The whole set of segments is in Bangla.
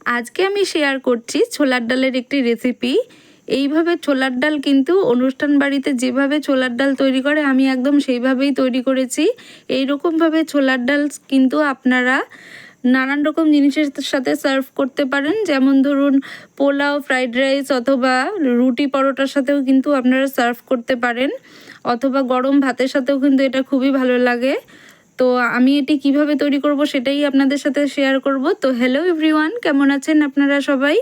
আজকে আমি শেয়ার করছি ছোলার ডালের একটি রেসিপি। এইভাবে ছোলার ডাল কিন্তু অনুষ্ঠান বাড়িতে যেভাবে ছোলার ডাল তৈরি করে আমি একদম সেইভাবেই তৈরি করেছি। এই রকমভাবে ছোলার ডাল কিন্তু আপনারা নানান রকম জিনিসের সাথে সার্ভ করতে পারেন, যেমন ধরুন পোলাও, ফ্রাইড রাইস অথবা রুটি পরোটার সাথেও কিন্তু আপনারা সার্ভ করতে পারেন, অথবা গরম ভাতের সাথেও কিন্তু এটা খুবই ভালো লাগে। তো আমি এটি কিভাবে তৈরি করব সেটাই আপনাদের সাথে শেয়ার করব। তো হ্যালো এভরিওয়ান, কেমন আছেন আপনারা সবাই?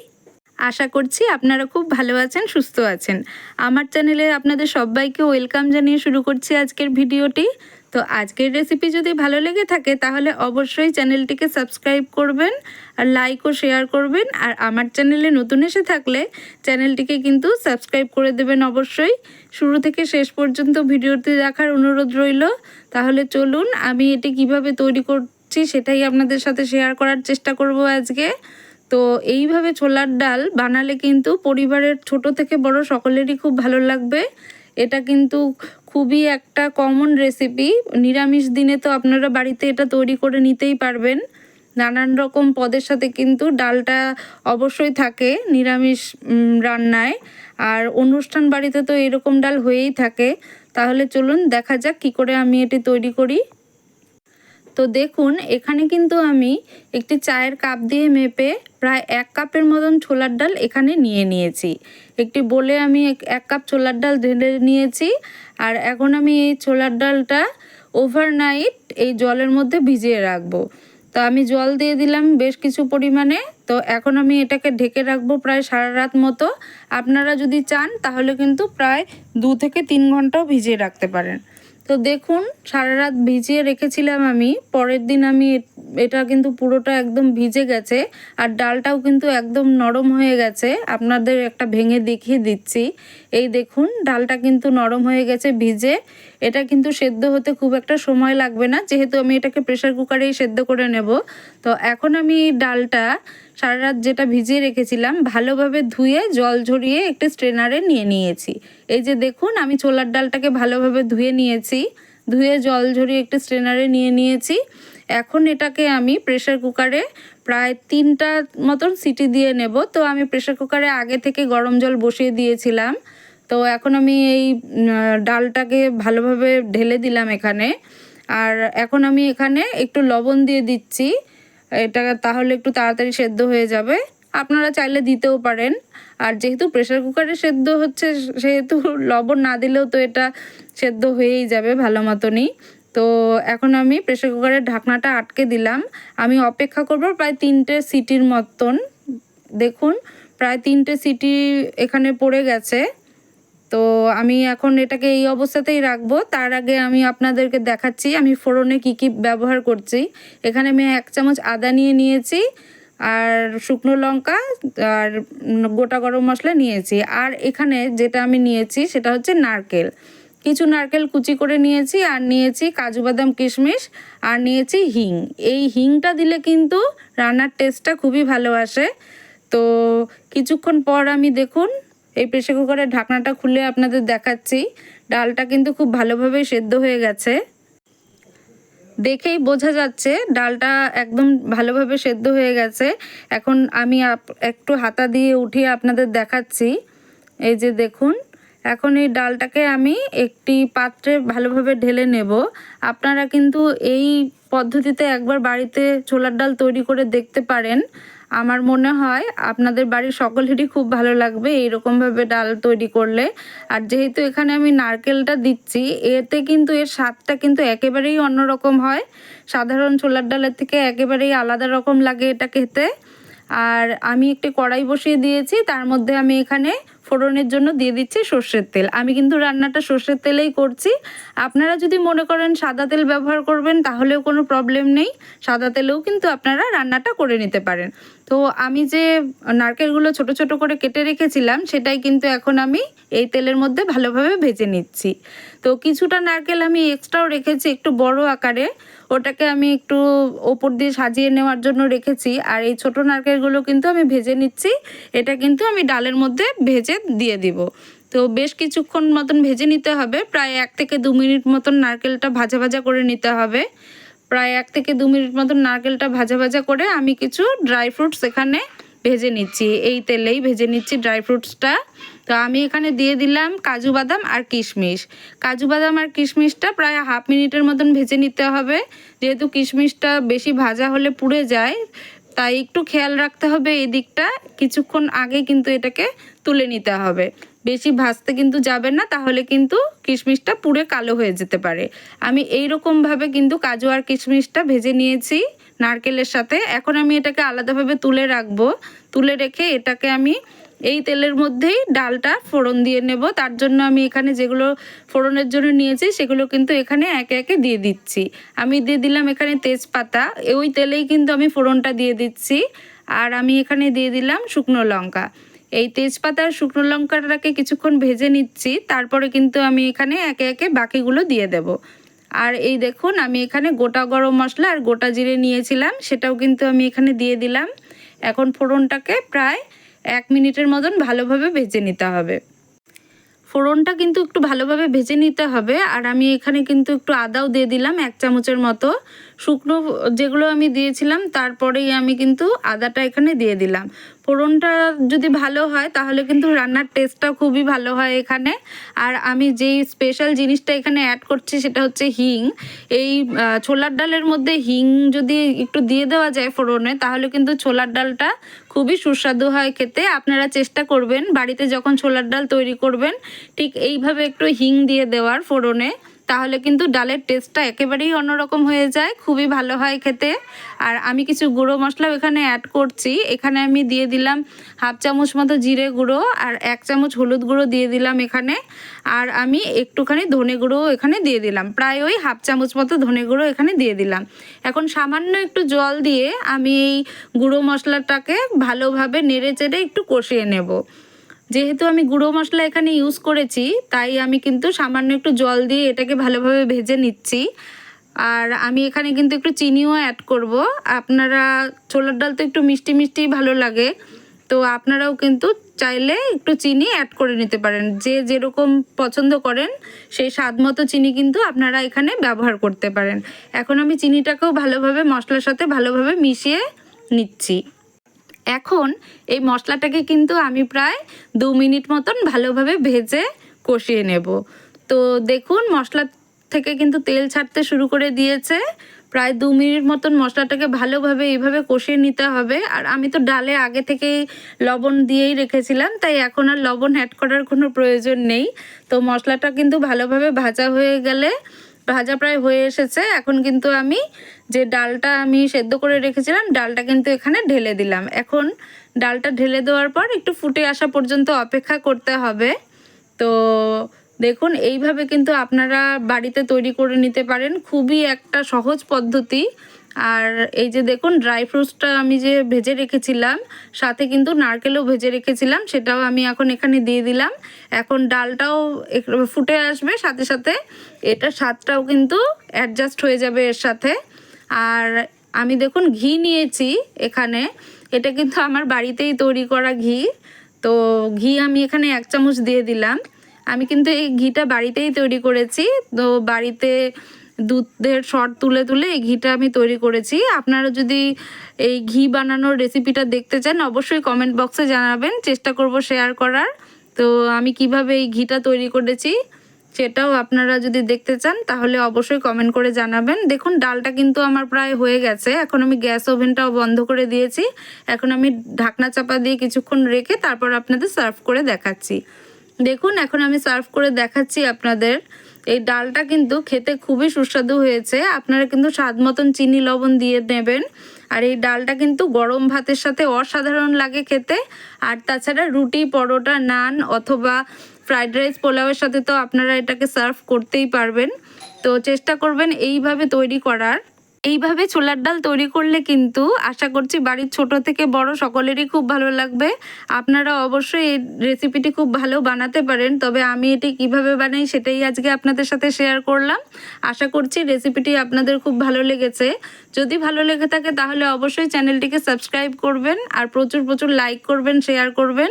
আশা করছি আপনারা খুব ভালো আছেন, সুস্থ আছেন। আমার চ্যানেলে আপনাদের সবাইকে ওয়েলকাম জানিয়ে শুরু করছি আজকের ভিডিওটি। তো আজকের রেসিপি যদি ভালো লেগে থাকে তাহলে অবশ্যই চ্যানেলটিকে সাবস্ক্রাইব করবেন আর লাইক ও শেয়ার করবেন। আর আমার চ্যানেলে নতুন এসে থাকলে চ্যানেলটিকে কিন্তু সাবস্ক্রাইব করে দেবেন অবশ্যই। শুরু থেকে শেষ পর্যন্ত ভিডিওটি দেখার অনুরোধ রইল। তাহলে চলুন আমি এটি কিভাবে তৈরি করছি সেটাই আপনাদের সাথে শেয়ার করার চেষ্টা করব আজকে। তো এইভাবে ছোলার ডাল বানালে কিন্তু পরিবারের ছোট থেকে বড় সকলেরই খুব ভালো লাগবে। এটা কিন্তু খুবই একটা কমন রেসিপি। নিরামিষ দিনে তো আপনারা বাড়িতে এটা তৈরি করে নিতেই পারবেন। নানান রকম পদের সাথে কিন্তু ডালটা অবশ্যই থাকে নিরামিষ রান্নায়, আর অনুষ্ঠান বাড়িতে তো এরকম ডাল হয়েই থাকে। তাহলে চলুন দেখা যাক কী করে আমি এটি তৈরি করি। তো দেখুন এখানে কিন্তু আমি একটি চায়ের কাপ দিয়ে মেপে প্রায় 1 কাপের মতন ছোলার ডাল এখানে নিয়ে নিয়েছি। একটি বলে আমি 1 কাপ ছোলার ডাল ঢেলে নিয়েছি। আর এখন আমি এই ছোলার ডালটা ওভারনাইট এই জলের মধ্যে ভিজিয়ে রাখবো। তো আমি জল দিয়ে দিলাম বেশ কিছু পরিমাণে। তো এখন আমি এটাকে ঢেকে রাখবো প্রায় সারা রাত মতো। আপনারা যদি চান তাহলে কিন্তু প্রায় 2 থেকে 3 ঘন্টাও ভিজিয়ে রাখতে পারেন। তো দেখুন সারা রাত ভিজিয়ে রেখেছিলাম আমি, পরের দিন আমি এটা কিন্তু পুরোটা একদম ভিজে গেছে আর ডালটাও কিন্তু একদম নরম হয়ে গেছে। আপনাদের একটা ভেঙে দেখিয়ে দিচ্ছি। এই দেখুন ডালটা কিন্তু নরম হয়ে গেছে ভিজে। এটা কিন্তু সেদ্ধ হতে খুব একটা সময় লাগবে না, যেহেতু আমি এটাকে প্রেসার কুকারেই সেদ্ধ করে নেব। তো এখন আমি ডালটা সারা রাত যেটা ভিজিয়ে রেখেছিলাম ভালোভাবে ধুয়ে জল ঝরিয়ে একটি স্ট্রেনারে নিয়ে নিয়েছি। এই যে দেখুন আমি ছোলার ডালটাকে ভালোভাবে ধুয়ে নিয়েছি, ধুয়ে জল ঝরিয়ে একটি স্ট্রেনারে নিয়ে নিয়েছি। এখন এটাকে আমি প্রেসার কুকারে প্রায় 3টা মতন সিটি দিয়ে নেব। তো আমি প্রেসার কুকারে আগে থেকে গরম জল বসিয়ে দিয়েছিলাম। তো এখন আমি এই ডালটাকে ভালোভাবে ঢেলে দিলাম এখানে। আর এখন আমি এখানে একটু লবণ দিয়ে দিচ্ছি, এটা তাহলে একটু তাড়াতাড়ি সেদ্ধ হয়ে যাবে। আপনারা চাইলে দিতেও পারেন। আর যেহেতু প্রেসার কুকারে সেদ্ধ হচ্ছে সেহেতু লবণ না দিলেও তো এটা সেদ্ধ হয়েই যাবে ভালো মতনই। তো এখন আমি প্রেসার কুকারের ঢাকনাটা আটকে দিলাম। আমি অপেক্ষা করব প্রায় 3টে সিটির মতন। দেখুন প্রায় 3টে সিটি এখানে পড়ে গেছে। তো আমি এখন এটাকে এই অবস্থাতেই রাখবো। তার আগে আমি আপনাদেরকে দেখাচ্ছি আমি ফোড়নে কি কি ব্যবহার করছি। এখানে আমি 1 চামচ আদা নিয়ে নিয়েছি, আর শুকনো লঙ্কা আর গোটা গরম মশলা নিয়েছি। আর এখানে যেটা আমি নিয়েছি সেটা হচ্ছে নারকেল, কিছু নারকেল কুচি করে নিয়েছি, আর নিয়েছি কাজু বাদাম কিশমিশ, আর নিয়েছি হিং। এই হিংটা দিলে কিন্তু রান্নার টেস্টটা খুবই ভালো আসে। তো কিছুক্ষণ পর আমি দেখুন এই প্রেসার কুকারের ঢাকনাটা খুলে আপনাদের দেখাচ্ছি। ডালটা কিন্তু খুব ভালোভাবে সেদ্ধ হয়ে গেছে, দেখেই বোঝা যাচ্ছে ডালটা একদম ভালোভাবে সেদ্ধ হয়ে গেছে। এখন আমি একটু হাতা দিয়ে উঠিয়ে আপনাদের দেখাচ্ছি। এই যে দেখুন এখন এই ডালটাকে আমি একটি পাত্রে ভালোভাবে ঢেলে নেব। আপনারা কিন্তু এই পদ্ধতিতে একবার বাড়িতে ছোলার ডাল তৈরি করে দেখতে পারেন। আমার মনে হয় আপনাদের বাড়ির সকলেরই খুব ভালো লাগবে এইরকমভাবে ডাল তৈরি করলে। আর যেহেতু এখানে আমি নারকেলটা দিচ্ছি এতে কিন্তু এর স্বাদটা কিন্তু একেবারেই অন্যরকম হয়, সাধারণ ছোলার ডালের থেকে একেবারেই আলাদা রকম লাগে এটা খেতে। আর আমি একটি কড়াই বসিয়ে দিয়েছি, তার মধ্যে আমি এখানে ফোড়নের জন্য দিয়ে দিচ্ছি সর্ষের তেল। আমি কিন্তু রান্নাটা সর্ষের তেলেই করছি। আপনারা যদি মনে করেন সাদা তেল ব্যবহার করবেন তাহলেও কোনো প্রবলেম নেই, সাদা তেলেও কিন্তু আপনারা রান্নাটা করে নিতে পারেন। তো আমি যে নারকেলগুলো ছোট ছোট করে কেটে রেখেছিলাম সেটাই কিন্তু এখন আমি এই তেলের মধ্যে ভালোভাবে ভেজে নিচ্ছি। তো কিছুটা নারকেল আমি এক্সট্রাও রেখেছি একটু বড় আকারে, ওটাকে আমি একটু ওপর দিয়ে সাজিয়ে নেওয়ার জন্য রেখেছি। আর এই ছোট নারকেলগুলো কিন্তু আমি ভেজে নিচ্ছি, এটা কিন্তু আমি ডালের মধ্যে ভেজে দিয়ে দিব। তো বেশ কিছুক্ষণ মতন ভেজে নিতে হবে, প্রায় 1 থেকে 2 মিনিট মতন নারকেলটা ভাজা ভাজা করে নিতে হবে। প্রায় 1 থেকে 2 মিনিট মতন নারকেলটা ভাজা ভাজা করে আমি কিছু ড্রাই ফ্রুটস এখানে ভেজে নিচ্ছি, এই তেলেই ভেজে নিচ্ছি ড্রাই ফ্রুটসটা। তো আমি এখানে দিয়ে দিলাম কাজু বাদাম আর কিশমিশ। কাজু বাদাম আর কিশমিশটা প্রায় হাফ মিনিটের মতন ভেজে নিতে হবে, যেহেতু কিশমিশটা বেশি ভাজা হলে পুড়ে যায়, তাই একটু খেয়াল রাখতে হবে এই দিকটা। কিছুক্ষণ আগে কিন্তু এটাকে তুলে নিতে হবে, বেশি ভাজতে কিন্তু যাবে না, তাহলে কিন্তু কিশমিশটা পুড়ে কালো হয়ে যেতে পারে। আমি এই রকমভাবে কিন্তু কাজু আর কিশমিশটা ভেজে নিয়েছি নারকেলের সাথে। এখন আমি এটাকে আলাদাভাবে তুলে রাখবো। তুলে রেখে এটাকে আমি এই তেলের মধ্যেই ডালটা ফোড়ন দিয়ে নেব। তার জন্য আমি এখানে যেগুলো ফোড়নের জন্য নিয়েছি সেগুলো কিন্তু এখানে একে একে দিয়ে দিচ্ছি। আমি দিয়ে দিলাম এখানে তেজপাতা, ওই তেলেই কিন্তু আমি ফোড়নটা দিয়ে দিচ্ছি। আর আমি এখানে দিয়ে দিলাম শুকনো লঙ্কা। এই তেজপাতা আর শুকনো লঙ্কাটাকে কিছুক্ষণ ভেজে নিচ্ছি, তারপরে কিন্তু আমি এখানে একে একে বাকিগুলো দিয়ে দেব। আর এই দেখুন, আমি এখানে গোটা গরম মশলা আর গোটা জিরে নিয়েছিলাম, সেটাও কিন্তু আমি এখানে দিয়ে দিলাম। এখন ফোড়নটাকে প্রায় 1 মিনিটের মতন ভালোভাবে ভেজে নিতে হবে। ফোড়নটা কিন্তু একটু ভালোভাবে ভেজে নিতে হবে। আর আমি এখানে কিন্তু একটু আদাও দিয়ে দিলাম 1 চামচের মতো। শুকনো যেগুলো আমি দিয়েছিলাম তারপরেই আমি কিন্তু আদাটা এখানে দিয়ে দিলাম। ফোড়নটা যদি ভালো হয় তাহলে কিন্তু রান্নার টেস্টটা খুবই ভালো হয় এখানে। আর আমি যেই স্পেশাল জিনিসটা এখানে অ্যাড করছি সেটা হচ্ছে হিং। এই ছোলার ডালের মধ্যে হিং যদি একটু দিয়ে দেওয়া যায় ফোড়নে, তাহলে কিন্তু ছোলার ডালটা খুবই সুস্বাদু হয় খেতে। আপনারা চেষ্টা করবেন বাড়িতে যখন ছোলার ডাল তৈরি করবেন ঠিক এইভাবে একটু হিং দিয়ে দেওয়ার ফোড়নে, তাহলে কিন্তু ডালের টেস্টটা একেবারেই অন্যরকম হয়ে যায়, খুবই ভালো হয় খেতে। আর আমি কিছু গুঁড়ো মশলাও এখানে অ্যাড করছি। এখানে আমি দিয়ে দিলাম হাফ চামচ মতো জিরে গুঁড়ো আর 1 চামচ হলুদ গুঁড়ো দিয়ে দিলাম এখানে। আর আমি একটুখানি ধনে গুঁড়ো এখানে দিয়ে দিলাম, প্রায় ওই হাফ চামচ মতো ধনে গুঁড়ো এখানে দিয়ে দিলাম। এখন সামান্য একটু জল দিয়ে আমি এই গুঁড়ো মশলাটাকে ভালোভাবে নেড়ে চেড়ে একটু কষিয়ে নেব। যেহেতু আমি গুঁড়ো মশলা এখানে ইউজ করেছি, তাই আমি কিন্তু সামান্য একটু জল দিয়ে এটাকে ভালোভাবে ভেজে নিচ্ছি। আর আমি এখানে কিন্তু একটু চিনিও অ্যাড করব। আপনারা ছোলার ডাল তো একটু মিষ্টি মিষ্টি ভালো লাগে, তো আপনারাও কিন্তু চাইলে একটু চিনি অ্যাড করে নিতে পারেন। যে যেরকম পছন্দ করেন সেই স্বাদ মতো চিনি কিন্তু আপনারা এখানে ব্যবহার করতে পারেন। এখন আমি চিনিটাকেও ভালোভাবে মশলার সাথে ভালোভাবে মিশিয়ে নিচ্ছি। এখন এই মশলাটাকে কিন্তু আমি প্রায় 2 মিনিট মতন ভালোভাবে ভেজে কষিয়ে নেব। তো দেখুন, মশলা থেকে কিন্তু তেল ছাড়তে শুরু করে দিয়েছে। প্রায় 2 মিনিট মতন মশলাটাকে ভালোভাবে এইভাবে কষিয়ে নিতে হবে। আর আমি তো ডালে আগে থেকেই লবণ দিয়েই রেখেছিলাম, তাই এখন আর লবণ অ্যাড করার কোনো প্রয়োজন নেই। তো মশলাটা কিন্তু ভালোভাবে ভাজা হয়ে গেলে, ভাজা প্রায় হয়ে এসেছে, এখন কিন্তু আমি যে ডালটা আমি সেদ্ধ করে রেখেছিলাম ডালটা কিন্তু এখানে ঢেলে দিলাম। এখন ডালটা ঢেলে দেওয়ার পর একটু ফুটে আসা পর্যন্ত অপেক্ষা করতে হবে। তো দেখুন, এইভাবে কিন্তু আপনারা বাড়িতে তৈরি করে নিতে পারেন, খুবই একটা সহজ পদ্ধতি। আর এই যে দেখুন, ড্রাই ফ্রুটসটা আমি যে ভেজে রেখেছিলাম, সাথে কিন্তু নারকেলও ভেজে রেখেছিলাম, সেটাও আমি এখন এখানে দিয়ে দিলাম। এখন ডালটাও ফুটে আসবে, সাথে সাথে এটা স্বাদটাও কিন্তু অ্যাডজাস্ট হয়ে যাবে এর সাথে। আর আমি দেখুন ঘি নিয়েছি এখানে, এটা কিন্তু আমার বাড়িতেই তৈরি করা ঘি। তো ঘি আমি এখানে 1 চামচ দিয়ে দিলাম। আমি কিন্তু এই ঘিটা বাড়িতেই তৈরি করেছি। তো বাড়িতে দুধের সর তুলে তুলে এই ঘিটা আমি তৈরি করেছি। আপনারা যদি এই ঘি বানানোর রেসিপিটা দেখতে চান অবশ্যই কমেন্ট বক্সে জানাবেন, চেষ্টা করব শেয়ার করার। তো আমি কিভাবে এই ঘিটা তৈরি করেছি সেটাও আপনারা যদি দেখতে চান তাহলে অবশ্যই কমেন্ট করে জানাবেন। দেখুন, ডালটা কিন্তু আমার প্রায় হয়ে গেছে। এখন আমি গ্যাস ওভেনটাও বন্ধ করে দিয়েছি। এখন আমি ঢাকনা চাপা দিয়ে কিছুক্ষণ রেখে তারপর আপনাদের সার্ভ করে দেখাচ্ছি। দেখুন, এখন আমি সার্ভ করে দেখাচ্ছি আপনাদের। এই ডালটা কিন্তু খেতে খুবই সুস্বাদু হয়েছে। আপনারা কিন্তু স্বাদ মতন চিনি লবণ দিয়ে নেবেন। আর এই ডালটা কিন্তু গরম ভাতের সাথে অসাধারণ লাগে খেতে। আর তাছাড়া রুটি, পরোটা, নান অথবা ফ্রাইড রাইস, পোলাওয়ের সাথে তো আপনারা এটাকে সার্ভ করতেই পারবেন। তো চেষ্টা করবেন এইভাবে তৈরি করার। এইভাবে ছোলার ডাল তৈরি করলে কিন্তু আশা করছি বাড়ির ছোট থেকে বড় সকলেরই খুব ভালো লাগবে। আপনারা অবশ্যই এই রেসিপিটি খুব ভালো বানাতে পারেন, তবে আমি এটি কিভাবে বানাই সেটাই আজকে আপনাদের সাথে শেয়ার করলাম। আশা করছি রেসিপিটি আপনাদের খুব ভালো লেগেছে। যদি ভালো লেগে থাকে তাহলে অবশ্যই চ্যানেলটিকে সাবস্ক্রাইব করবেন আর প্রচুর প্রচুর লাইক করবেন, শেয়ার করবেন।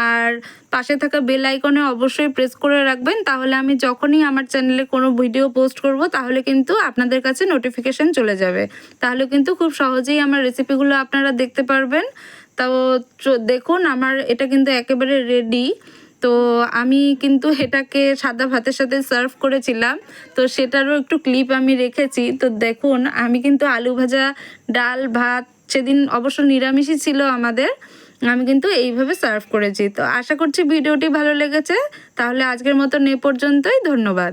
আর পাশে থাকা বেল আইকনে অবশ্যই প্রেস করে রাখবেন, তাহলে আমি যখনই আমার চ্যানেলে কোনো ভিডিও পোস্ট করব তাহলে কিন্তু আপনাদের কাছে নোটিফিকেশন চলে যাবে। তাহলে কিন্তু খুব সহজেই আমার রেসিপিগুলো আপনারা দেখতে পারবেন। তো দেখুন আমার এটা কিন্তু একেবারে রেডি। তো আমি কিন্তু এটাকে সাদা ভাতের সাথে সার্ভ করেছিলাম, তো সেটারও একটু ক্লিপ আমি রেখেছি। তো দেখুন আমি কিন্তু আলু ভাজা, ডাল, ভাত, সেদিন অবশ্য নিরামিষই ছিল আমাদের, আমি কিন্তু এইভাবে সার্ভ করেছি। তো আশা করছি ভিডিওটি ভালো লেগেছে। তাহলে আজকের মতন এ পর্যন্তই, ধন্যবাদ।